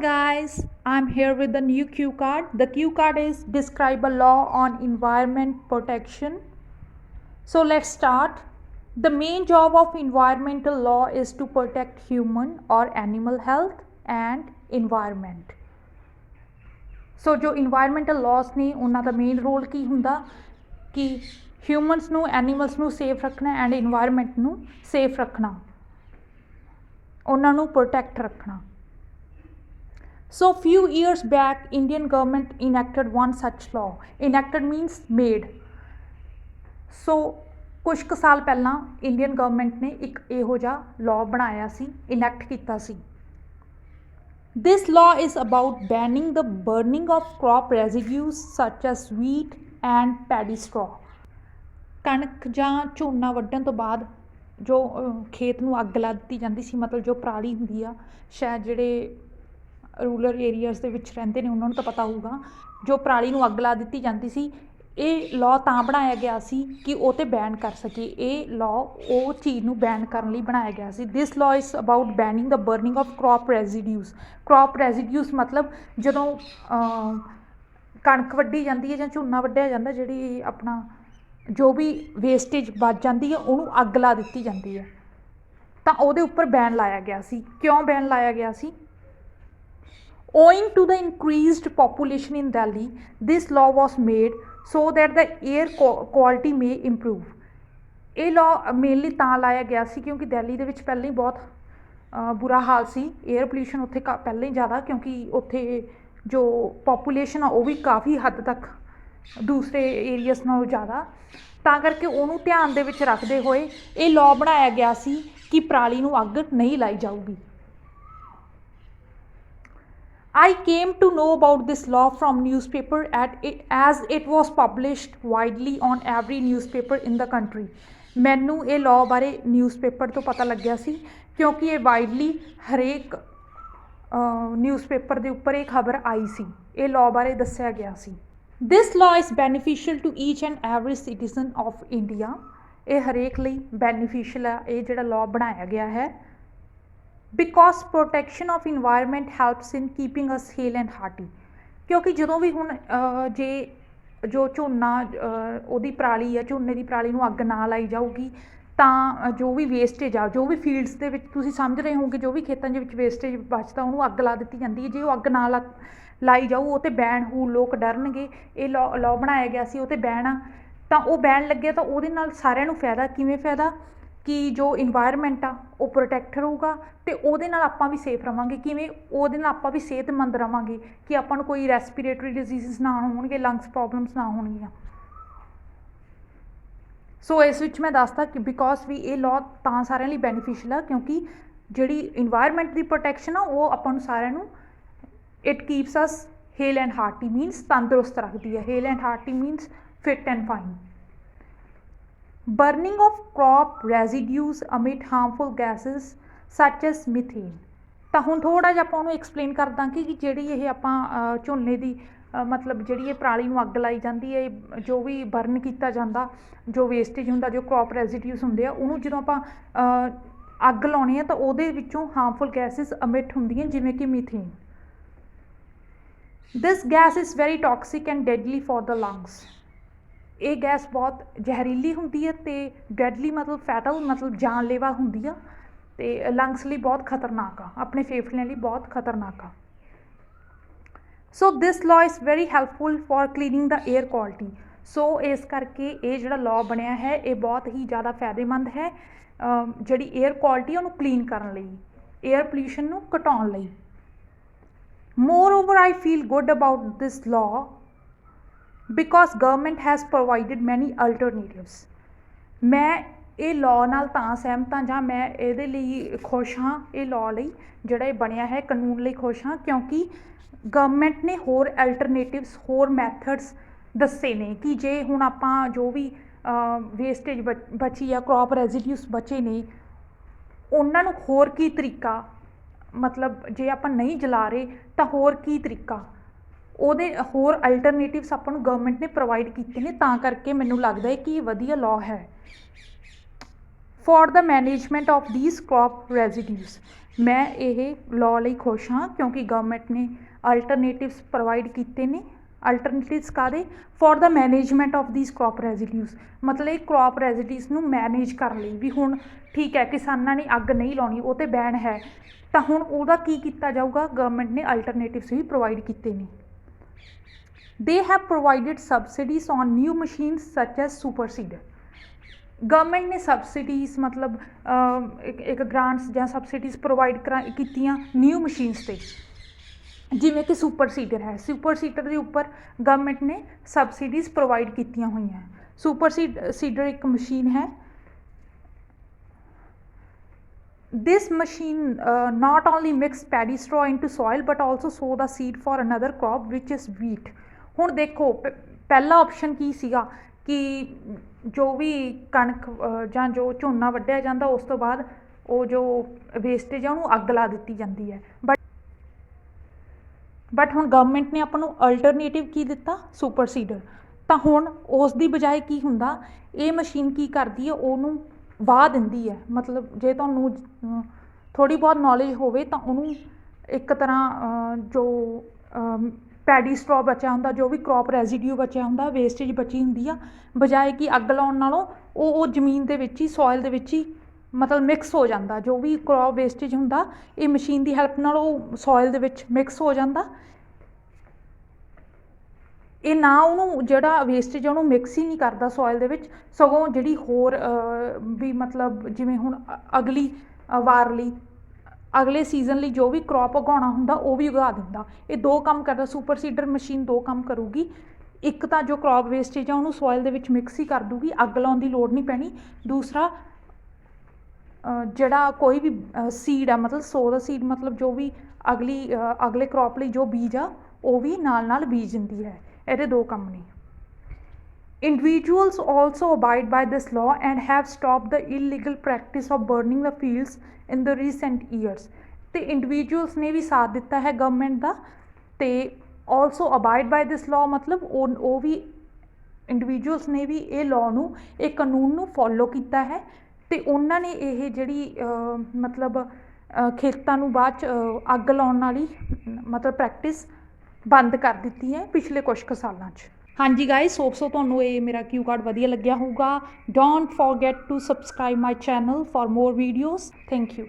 guys, I'm here with the new cue card. The cue card is describe a law on environment protection. So let's start. The main job of environmental law is to protect human or animal health and environment. So जो environmental laws ने उन्हां दा main role की हुंदा कि humans ਨੂੰ animals ਨੂੰ safe ਰੱਖਣਾ and environment ਨੂੰ safe ਰੱਖਣਾ, ਉਹਨਾਂ ਨੂੰ protect ਰੱਖਣਾ. So few years back, Indian government enacted one such law. Enacted means made. So कुछ ਕੁ ਸਾਲ ਪਹਿਲਾਂ ਇੰਡੀਅਨ ਗਵਰਨਮੈਂਟ ਨੇ ਇੱਕ ਇਹੋ ਜਿਹਾ ਲਾਅ ਬਣਾਇਆ ਸੀ, ਇਨੈਕਟ ਕੀਤਾ ਸੀ. This law is about banning the burning of crop residues such as wheat and paddy straw. ਕਣਕ ਜਾਂ ਝੋਨਾ ਵੱਢਣ ਤੋਂ ਬਾਅਦ ਜੋ ਖੇਤ ਨੂੰ ਅੱਗ ਲਾ ਦਿੱਤੀ ਜਾਂਦੀ ਸੀ, ਮਤਲਬ ਜੋ ਪਰਾਲੀ ਹੁੰਦੀ ਆ, ਸ਼ਾਇਦ ਜਿਹੜੇ ਰੂਰਲ ਏਰੀਆਜ਼ ਦੇ ਵਿੱਚ ਰਹਿੰਦੇ ਨੇ ਉਹਨਾਂ ਨੂੰ ਤਾਂ ਪਤਾ ਹੋਊਗਾ, ਜੋ ਪਰਾਲੀ ਨੂੰ ਅੱਗ ਲਾ ਦਿੱਤੀ ਜਾਂਦੀ ਸੀ, ਇਹ ਲਾਅ ਤਾਂ ਬਣਾਇਆ ਗਿਆ ਸੀ ਕਿ ਉਹ 'ਤੇ ਬੈਨ ਕਰ ਸਕੀਏ. ਇਹ ਲਾਅ ਉਹ ਚੀਜ਼ ਨੂੰ ਬੈਨ ਕਰਨ ਲਈ ਬਣਾਇਆ ਗਿਆ ਸੀ. This law is about banning the burning of crop residues. Crop residues ਮਤਲਬ ਜਦੋਂ ਕਣਕ ਵੱਢੀ ਜਾਂਦੀ ਹੈ ਜਾਂ ਝੋਨਾ ਵੱਢਿਆ ਜਾਂਦਾ, ਜਿਹੜੀ ਆਪਣਾ ਜੋ ਵੀ ਵੇਸਟੇਜ ਬਚ ਜਾਂਦੀ ਹੈ ਉਹਨੂੰ ਅੱਗ ਲਾ ਦਿੱਤੀ ਜਾਂਦੀ ਹੈ, ਤਾਂ ਉਹਦੇ ਉੱਪਰ ਬੈਨ ਲਾਇਆ ਗਿਆ ਸੀ. ਕਿਉਂ ਬੈਨ ਲਾਇਆ ਗਿਆ ਸੀ? Owing to the increased population in Delhi, this law was made so that the air quality may improve. ਇਹ ਲਾਅ ਮੇਨਲੀ ਤਾਂ ਲਾਇਆ ਗਿਆ ਸੀ ਕਿਉਂਕਿ ਦਿੱਲੀ ਦੇ ਵਿੱਚ ਪਹਿਲਾਂ ਹੀ ਬਹੁਤ ਬੁਰਾ ਹਾਲ ਸੀ, ਏਅਰ ਪੋਲਿਊਸ਼ਨ ਉੱਥੇ ਪਹਿਲਾਂ ਹੀ ਜ਼ਿਆਦਾ, ਕਿਉਂਕਿ ਉੱਥੇ ਜੋ ਪੋਪੂਲੇਸ਼ਨ ਆ ਉਹ ਵੀ ਕਾਫੀ ਹੱਦ ਤੱਕ ਦੂਸਰੇ ਏਰੀਅਸ ਨਾਲੋਂ ਜ਼ਿਆਦਾ, ਤਾਂ ਕਰਕੇ ਉਹਨੂੰ ਧਿਆਨ ਦੇ ਵਿੱਚ ਰੱਖਦੇ ਹੋਏ ਇਹ ਲਾਅ ਬਣਾਇਆ ਗਿਆ ਸੀ ਕਿ ਪਰਾਲੀ ਨੂੰ ਅੱਗ ਨਹੀਂ ਲਾਈ ਜਾਊਗੀ. I came to know about this law from newspaper as it was published widely on every newspaper in the country. ਮੈਨੂੰ ਇਹ law ਬਾਰੇ ਨਿਊਜ਼ਪੇਪਰ ਤੋਂ ਪਤਾ ਲੱਗਿਆ ਸੀ ਕਿਉਂਕਿ ਇਹ ਵਾਈਡਲੀ ਹਰੇਕ ਨਿਊਜ਼ਪੇਪਰ ਦੇ ਉੱਪਰ ਇਹ ਖਬਰ ਆਈ ਸੀ, ਇਹ law ਬਾਰੇ ਦੱਸਿਆ ਗਿਆ ਸੀ. This law is beneficial to each and every citizen of India. ਇਹ ਹਰੇਕ ਲਈ ਬੈਨੀਫੀਸ਼ੀਅਲ ਆ ਇਹ ਜਿਹੜਾ law ਬਣਾਇਆ ਗਿਆ ਹੈ. Because protection of environment helps in keeping us hale and hearty. ਕਿਉਂਕਿ ਜਦੋਂ ਵੀ ਹੁਣ ਜੇ ਜੋ ਝੋਨਾ ਉਹਦੀ ਪਰਾਲੀ ਆ, ਝੋਨੇ ਦੀ ਪਰਾਲੀ ਨੂੰ ਅੱਗ ਨਾ ਲਾਈ ਜਾਊਗੀ ਤਾਂ ਜੋ ਵੀ ਵੇਸਟੇਜ ਆ, ਜੋ ਵੀ ਫੀਲਡਸ ਦੇ ਵਿੱਚ ਤੁਸੀਂ ਸਮਝ ਰਹੇ ਹੋਗੇ, ਜੋ ਵੀ ਖੇਤਾਂ ਦੇ ਵਿੱਚ ਵੇਸਟੇਜ ਬਚਦਾ ਉਹਨੂੰ ਅੱਗ ਲਾ ਦਿੱਤੀ ਜਾਂਦੀ ਹੈ. ਜੇ ਉਹ ਅੱਗ ਨਾ ਲਾਈ ਜਾਊ ਉਹ 'ਤੇ ਬੈਨ ਹੋਊ, ਲੋਕ ਡਰਨਗੇ. ਇਹ ਲਾਅ ਬਣਾਇਆ ਗਿਆ ਸੀ ਉਹ 'ਤੇ ਬੈਨ ਆ, ਤਾਂ ਉਹ ਬੈਨ ਲੱਗਿਆ ਤਾਂ ਉਹਦੇ ਨਾਲ ਸਾਰਿਆਂ ਨੂੰ ਫਾਇਦਾ. ਕਿਵੇਂ ਫਾਇਦਾ? ਕਿ ਜੋ ਇਨਵਾਇਰਮੈਂਟ ਆ ਉਹ ਪ੍ਰੋਟੈਕਟ ਰਹੂਗਾ ਅਤੇ ਉਹਦੇ ਨਾਲ ਆਪਾਂ ਵੀ ਸੇਫ ਰਹਾਂਗੇ. ਕਿਵੇਂ? ਉਹਦੇ ਨਾਲ ਆਪਾਂ ਵੀ ਸਿਹਤਮੰਦ ਰਹਾਂਗੇ ਕਿ ਆਪਾਂ ਨੂੰ ਕੋਈ ਰੈਸਪੀਰੇਟਰੀ ਡਿਜ਼ੀਜ਼ਸ ਨਾ ਹੋਣਗੇ, ਲੰਗਸ ਪ੍ਰੋਬਲਮਸ ਨਾ ਹੋਣਗੀਆਂ. ਸੋ ਇਸ ਵਿੱਚ ਮੈਂ ਦੱਸਦਾ ਕਿ ਬਿਕੋਜ਼ ਵੀ ਇਹ ਲਾਅ ਤਾਂ ਸਾਰਿਆਂ ਲਈ ਬੈਨੀਫੀਸ਼ੀਅਲ ਆ ਕਿਉਂਕਿ ਜਿਹੜੀ ਇਨਵਾਇਰਮੈਂਟ ਦੀ ਪ੍ਰੋਟੈਕਸ਼ਨ ਆ ਉਹ ਆਪਾਂ ਨੂੰ ਸਾਰਿਆਂ ਨੂੰ it keeps us hale and hearty, means ਤੰਦਰੁਸਤ ਰੱਖਦੀ ਹੈ. Hale and hearty means fit and fine. Burning of crop residues emit harmful gases such as methane. ਤਾਂ ਹੁਣ ਥੋੜ੍ਹਾ ਜਿਹਾ ਆਪਾਂ ਉਹਨੂੰ ਐਕਸਪਲੇਨ ਕਰ ਦਾਂਗੇ ਕਿ ਜਿਹੜੀ ਇਹ ਆਪਾਂ ਝੋਨੇ ਦੀ ਮਤਲਬ ਜਿਹੜੀ ਇਹ ਪਰਾਲੀ ਨੂੰ ਅੱਗ ਲਾਈ ਜਾਂਦੀ ਹੈ, ਜੋ ਵੀ ਬਰਨ ਕੀਤਾ ਜਾਂਦਾ, ਜੋ ਵੇਸਟੇਜ ਹੁੰਦਾ, ਜੋ ਕ੍ਰੌਪ ਰੈਜ਼ੀਡਿਊਸ ਹੁੰਦੇ ਆ, ਉਹਨੂੰ ਜਦੋਂ ਆਪਾਂ ਅੱਗ ਲਾਉਣੀ ਆ ਤਾਂ ਉਹਦੇ ਵਿੱਚੋਂ ਹਾਰਮਫੁਲ ਗੈਸਿਸ ਅਮਿਟ ਹੁੰਦੀਆਂ ਜਿਵੇਂ ਕਿ methane. This gas is very toxic and deadly for the lungs. ਇਹ ਗੈਸ ਬਹੁਤ ਜ਼ਹਿਰੀਲੀ ਹੁੰਦੀ ਹੈ ਅਤੇ ਡੈਡਲੀ ਮਤਲਬ ਫੈਟਲ, ਮਤਲਬ ਜਾਨਲੇਵਾ ਹੁੰਦੀ ਆ, ਅਤੇ ਲੰਗਸ ਲਈ ਬਹੁਤ ਖਤਰਨਾਕ ਆ, ਆਪਣੇ ਫੇਫੜਿਆਂ ਲਈ ਬਹੁਤ ਖਤਰਨਾਕ ਆ. So this law is very helpful for cleaning the air quality. So ਇਸ ਕਰਕੇ ਇਹ ਜਿਹੜਾ ਲਾਅ ਬਣਿਆ ਹੈ ਇਹ ਬਹੁਤ ਹੀ ਜ਼ਿਆਦਾ ਫਾਇਦੇਮੰਦ ਹੈ ਜਿਹੜੀ ਏਅਰ ਕੁਆਲਿਟੀ ਉਹਨੂੰ ਕਲੀਨ ਕਰਨ ਲਈ, ਏਅਰ ਪੋਲਿਊਸ਼ਨ ਨੂੰ ਘਟਾਉਣ ਲਈ. Moreover, I feel good about this law because government has provided many alternatives. ਮੈਂ ਇਹ ਲਾਅ ਨਾਲ ਤਾਂ ਸਹਿਮਤ ਹਾਂ ਜਾਂ ਮੈਂ ਇਹਦੇ ਲਈ ਖੁਸ਼ ਹਾਂ, ਇਹ ਲਾਅ ਲਈ ਜਿਹੜਾ ਇਹ ਬਣਿਆ ਹੈ ਕਾਨੂੰਨ ਲਈ ਖੁਸ਼ ਹਾਂ, ਕਿਉਂਕਿ ਗਵਰਨਮੈਂਟ ਨੇ ਹੋਰ ਅਲਟਰਨੇਟਿਵਸ, ਹੋਰ ਮੈਥਡਸ ਦੱਸੇ ਨੇ ਕਿ ਜੇ ਹੁਣ ਆਪਾਂ ਜੋ ਵੀ ਵੇਸਟੇਜ ਬਚੀ ਆ, ਕ੍ਰੌਪ ਰੈਜ਼ੀਡਿਊਸ ਬਚੇ ਨੇ, ਉਹਨਾਂ ਨੂੰ ਹੋਰ ਕੀ ਤਰੀਕਾ, ਮਤਲਬ ਜੇ ਆਪਾਂ ਨਹੀਂ ਜਲਾ ਰਹੇ ਤਾਂ ਹੋਰ ਕੀ ਤਰੀਕਾ, ਉਹਦੇ ਹੋਰ ਅਲਟਰਨੇਟਿਵਸ ਆਪਾਂ ਨੂੰ ਗਵਰਨਮੈਂਟ ਨੇ ਪ੍ਰੋਵਾਈਡ ਕੀਤੇ ਨੇ. ਤਾਂ ਕਰਕੇ ਮੈਨੂੰ ਲੱਗਦਾ ਹੈ ਕਿ ਇਹ ਵਧੀਆ ਲਾਅ ਹੈ. For the management of these crop residues. मैं ये लॉ ਲਈ खुश हाँ क्योंकि गवर्नमेंट ने अल्टरनेटिव्स प्रोवाइड किए ने। अल्टरनेटिव्स कादे for the management of these crop residues, मतलब क्रॉप रेजिड्यूज ਨੂੰ मैनेज ਕਰਨ ਲਈ ਵੀ ਹੁਣ ठीक है किसानां ने ਅੱਗ नहीं ਲਾਉਣੀ ਉਹ ਤੇ बैन है ਤਾਂ ਹੁਣ ਉਹਦਾ ਕੀ ਕੀਤਾ ਜਾਊਗਾ, ਗਵਰਨਮੈਂਟ ਨੇ ਅਲਟਰਨੇਟਿਵਸ ਵੀ ਪ੍ਰੋਵਾਈਡ ਕੀਤੇ ਨੇ। they have provided subsidies on new machines such as super seeder। Government ने सबसिडीज़ मतलब एक ग्रांट्स ਜਾਂ सबसिडीज़ प्रोवाइड कीतियां न्यू मशीन्स ते, जिमें कि सुपर सीडर है। सुपर सीडर के उपर गवर्नमेंट ने सबसिडीज़ प्रोवाइड कीतियां हुई हैं। सुपर सीडर एक मशीन है। This machine not only mix paddy straw into soil but also so the seed for another crop which is wheat. हुण देखो पहला ऑप्शन की सीगा कि जो भी कणक ਜਾਂ जो ਝੋਨਾ ਵੱਢਿਆ ਜਾਂਦਾ ਉਸ ਤੋਂ ਬਾਅਦ ਉਹ ਜੋ ਵੇਸਟੇਜ ਆ ਉਹਨੂੰ ਅੱਗ ਲਾ ਦਿੱਤੀ ਜਾਂਦੀ ਹੈ। ਬਟ ਹੁਣ ਗਵਰਨਮੈਂਟ ਨੇ ਆਪਾਂ ਨੂੰ ਅਲਟਰਨੇਟਿਵ ਕੀ ਦਿੱਤਾ, ਸੁਪਰ ਸੀਡਰ। ਤਾਂ ਹੁਣ ਉਸ ਦੀ ਬਜਾਏ ਕੀ ਹੁੰਦਾ, ਇਹ ਮਸ਼ੀਨ ਕੀ ਕਰਦੀ ਹੈ, ਉਹਨੂੰ ਵਾਹ ਦਿੰਦੀ ਹੈ। ਮਤਲਬ ਜੇ ਤੁਹਾਨੂੰ ਥੋੜ੍ਹੀ ਬਹੁਤ ਨੌਲੇਜ ਹੋਵੇ ਤਾਂ ਉਹਨੂੰ ਇੱਕ ਤਰ੍ਹਾਂ ਜੋ ਪੈਡੀ ਸਟਰॉ ਬਚਿਆ ਹੁੰਦਾ, ਜੋ ਵੀ क्रॉप ਰੈਜ਼ੀਡਿਊ ਬਚਿਆ ਹੁੰਦਾ, ਵੇਸਟੇਜ ਬਚੀ ਹੁੰਦੀ ਆ, ਬਜਾਏ ਕਿ ਅੱਗ ਲਾਉਣ ਨਾਲੋਂ ਉਹ ਜ਼ਮੀਨ ਦੇ ਵਿੱਚ ਹੀ, ਸੋਇਲ ਦੇ ਵਿੱਚ ਹੀ ਮਤਲਬ ਮਿਕਸ ਹੋ ਜਾਂਦਾ। ਜੋ ਵੀ क्रॉप ਵੇਸਟੇਜ ਹੁੰਦਾ ਇਹ ਮਸ਼ੀਨ ਦੀ ਹੈਲਪ ਨਾਲ ਉਹ ਸੋਇਲ ਦੇ ਵਿੱਚ ਮਿਕਸ ਹੋ ਜਾਂਦਾ। ਇਹ ਨਾ ਉਹਨੂੰ ਜਿਹੜਾ ਵੇਸਟੇਜ ਉਹਨੂੰ ਮਿਕਸ ਹੀ ਨਹੀਂ ਕਰਦਾ ਸੋਇਲ ਦੇ ਵਿੱਚ, ਸਗੋਂ ਜਿਹੜੀ ਹੋਰ ਵੀ ਮਤਲਬ ਜਿਵੇਂ ਹੁਣ ਅਗਲੀ ਵਾਰ ਲਈ ਅਗਲੇ ਸੀਜ਼ਨ ਲਈ ਜੋ ਵੀ क्रॉप ਉਗਾਉਣਾ ਹੁੰਦਾ ਉਹ ਵੀ ਉਗਾ ਦਿੰਦਾ। ਇਹ ਦੋ ਕੰਮ ਕਰਦਾ, ਸੁਪਰ ਸੀਡਰ ਮਸ਼ੀਨ ਦੋ ਕੰਮ ਕਰੂਗੀ। ਇੱਕ ਤਾਂ ਜੋ क्रॉप ਵੇਸਟੇਜ ਆ ਉਹਨੂੰ ਸੋਇਲ ਦੇ ਵਿੱਚ ਮਿਕਸ ਹੀ ਕਰ ਦੂਗੀ, ਅੱਗ ਲਾਉਣ ਦੀ ਲੋੜ ਨਹੀਂ ਪੈਣੀ। ਦੂਸਰਾ ਜਿਹੜਾ ਕੋਈ ਵੀ ਸੀਡ ਆ ਮਤਲਬ ਸੋ ਦਾ ਸੀਡ ਮਤਲਬ ਜੋ ਵੀ ਅਗਲੇ क्रॉप ਲਈ ਜੋ ਬੀਜ ਆ ਉਹ ਵੀ ਨਾਲ ਨਾਲ ਬੀਜ ਦਿੰਦੀ ਹੈ। ਇਹਦੇ ਦੋ ਕੰਮ ਨੇ। Individuals also abide by this law and have stopped the illegal practice of burning the fields in the recent years। ਤੇ ਇੰਡੀਵਿਜੂਅਲਸ ਨੇ ਵੀ ਸਾਥ ਦਿੱਤਾ ਹੈ ਗਵਰਨਮੈਂਟ ਦਾ ਤੇ also abide by this law ਮਤਲਬ ਉਹ ਵੀ ਇੰਡੀਵਿਜੂਅਲਸ ਨੇ ਵੀ ਇਹ ਲਾਅ ਨੂੰ, ਇਹ ਕਾਨੂੰਨ ਨੂੰ ਫੋਲੋ ਕੀਤਾ ਹੈ ਤੇ ਉਹਨਾਂ ਨੇ ਇਹ ਜਿਹੜੀ ਮਤਲਬ ਖੇਤਾਂ ਨੂੰ ਬਾਅਦ 'ਚ ਅੱਗ ਲਾਉਣ ਵਾਲੀ ਮਤਲਬ ਪ੍ਰੈਕਟਿਸ ਬੰਦ ਕਰ ਦਿੱਤੀ ਹੈ ਪਿਛਲੇ ਕੁਛ ਕੁ ਸਾਲਾਂ 'ਚ। ਹਾਂਜੀ ਗਾਇਸ, ਹੋਪ ਸੋ ਤੁਹਾਨੂੰ ਇਹ ਮੇਰਾ ਕਿਊ ਕਾਰਡ ਵਧੀਆ ਲੱਗਿਆ ਹੋਊਗਾ। Don't forget to subscribe my channel for more videos. Thank you.